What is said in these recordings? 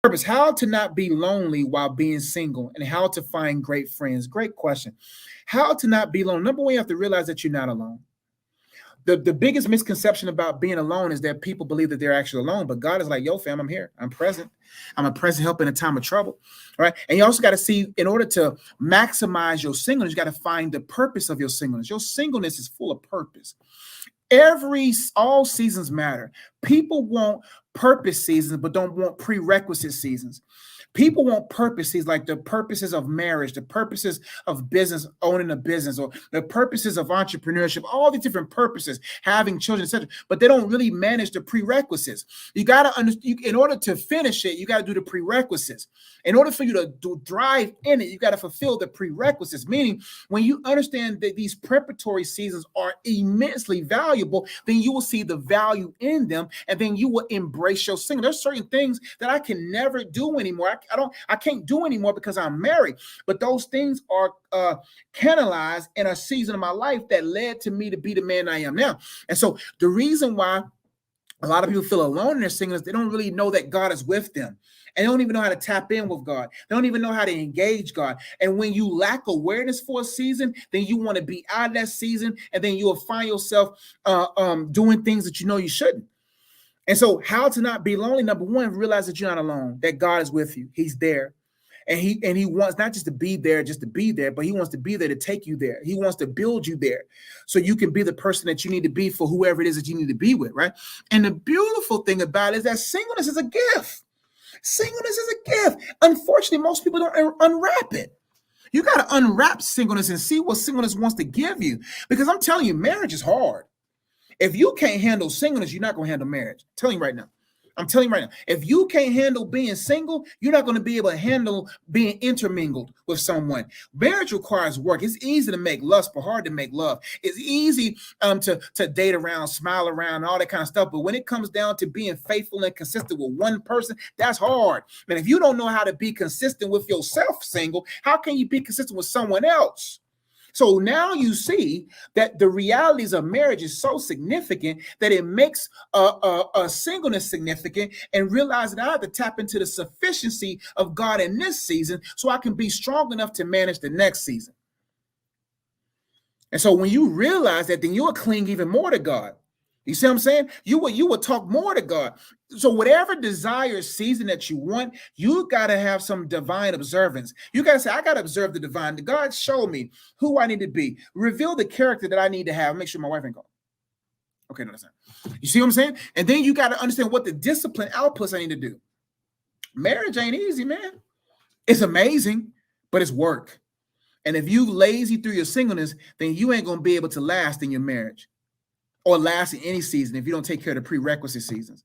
Purpose, how to not be lonely while being single and how to find great friends. Great question. How to not be alone. Number one, you have to realize that you're not alone. The biggest misconception about being alone is that people believe that they're actually alone, but God is like, yo, fam, I'm here. I'm present. I'm a present help in a time of trouble. All right. And you also got to see, in order to maximize your singleness, you got to find the purpose of your singleness. Your singleness is full of purpose. All seasons matter. People want purpose seasons, but don't want prerequisite seasons. People want purposes like the purposes of marriage, the purposes of business, owning a business, or the purposes of entrepreneurship, all these different purposes, having children, etc. But they don't really manage the prerequisites. You got to understand, in order to finish it, you got to do the prerequisites. In order for you to thrive in it, you got to fulfill the prerequisites. Meaning, when you understand that these preparatory seasons are immensely valuable, then you will see the value in them, and then you will embrace your singing. There's certain things that I can never do anymore. I can't do anymore because I'm married. But those things are canalized in a season of my life that led to me to be the man I am now. And so the reason why a lot of people feel alone in their singing is they don't really know that God is with them. And they don't even know how to tap in with God. They don't even know how to engage God. And when you lack awareness for a season, then you want to be out of that season, and then you will find yourself doing things that you know you shouldn't. And so, how to not be lonely? Number one, realize that you're not alone, that God is with you. He's there. And he wants not just to be there, but he wants to be there to take you there. He wants to build you there so you can be the person that you need to be for whoever it is that you need to be with, right? And the beautiful thing about it is that singleness is a gift. Singleness is a gift. Unfortunately, most people don't unwrap it. You got to unwrap singleness and see what singleness wants to give you. Because I'm telling you, marriage is hard. If you can't handle singleness, you're not going to handle marriage. I'm telling you right now. If you can't handle being single, you're not going to be able to handle being intermingled with someone. Marriage requires work. It's easy to make lust, but hard to make love. It's easy to date around, smile around, all that kind of stuff. But when it comes down to being faithful and consistent with one person, that's hard. And if you don't know how to be consistent with yourself single, how can you be consistent with someone else? So now you see that the realities of marriage is so significant that it makes a singleness significant, and realize that I have to tap into the sufficiency of God in this season so I can be strong enough to manage the next season. And so when you realize that, then you'll cling even more to God. You see what I'm saying? You will talk more to God. So whatever desire season that you want, you got to have some divine observance. You got to say, I got to observe the divine. God show me who I need to be. Reveal the character that I need to have. Make sure my wife ain't gone. Okay, no, that's not. You see what I'm saying? And then you got to understand what the discipline outputs I need to do. Marriage ain't easy, man. It's amazing, but it's work. And if you lazy through your singleness, then you ain't going to be able to last in your marriage, or last in any season if you don't take care of the prerequisite seasons.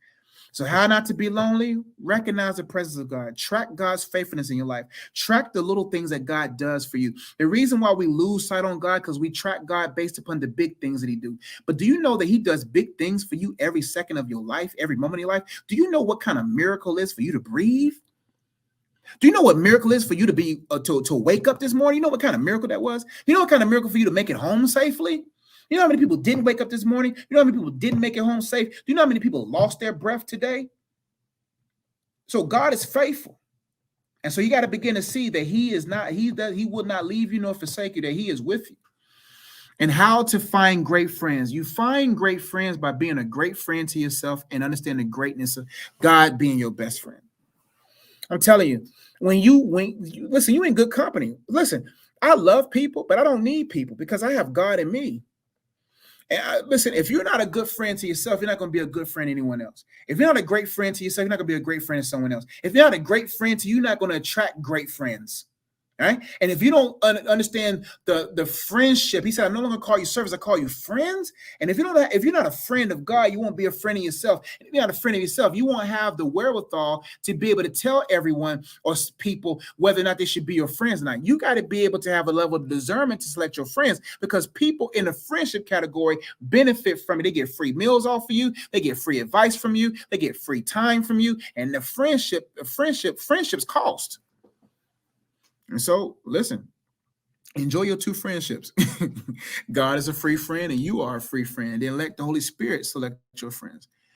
So how not to be lonely? Recognize the presence of God. Track God's faithfulness in your life. Track the little things that God does for you. The reason why we lose sight on God, because we track God based upon the big things that he do. But do you know that he does big things for you every second of your life, every moment of your life? Do you know what kind of miracle it is for you to breathe? Do you know what miracle is for you to be to wake up this morning? You know what kind of miracle that was? You know what kind of miracle for you to make it home safely? You know how many people didn't wake up this morning? You know how many people didn't make it home safe? Do you know how many people lost their breath today? So God is faithful. And so you got to begin to see that he will not leave you nor forsake you, that he is with you. And how to find great friends. You find great friends by being a great friend to yourself and understanding the greatness of God being your best friend. I'm telling you, when you listen, you in good company. Listen, I love people, but I don't need people because I have God in me. And listen, if you're not a good friend to yourself, you're not going to be a good friend to anyone else. If you're not a great friend to yourself, you're not going to be a great friend to someone else. If you're not a great friend to you, you're not going to attract great friends. All right. And if you don't understand the friendship, he said, I no longer call you servants, I call you friends. And if you're not a friend of God, you won't be a friend of yourself. And if you're not a friend of yourself, you won't have the wherewithal to be able to tell everyone or people whether or not they should be your friends or not. You got to be able to have a level of discernment to select your friends, because people in the friendship category benefit from it. They get free meals off of you. They get free advice from you. They get free time from you. And the friendships cost. And so, listen, enjoy your two friendships. God is a free friend and you are a free friend. Then let the Holy Spirit select your friends.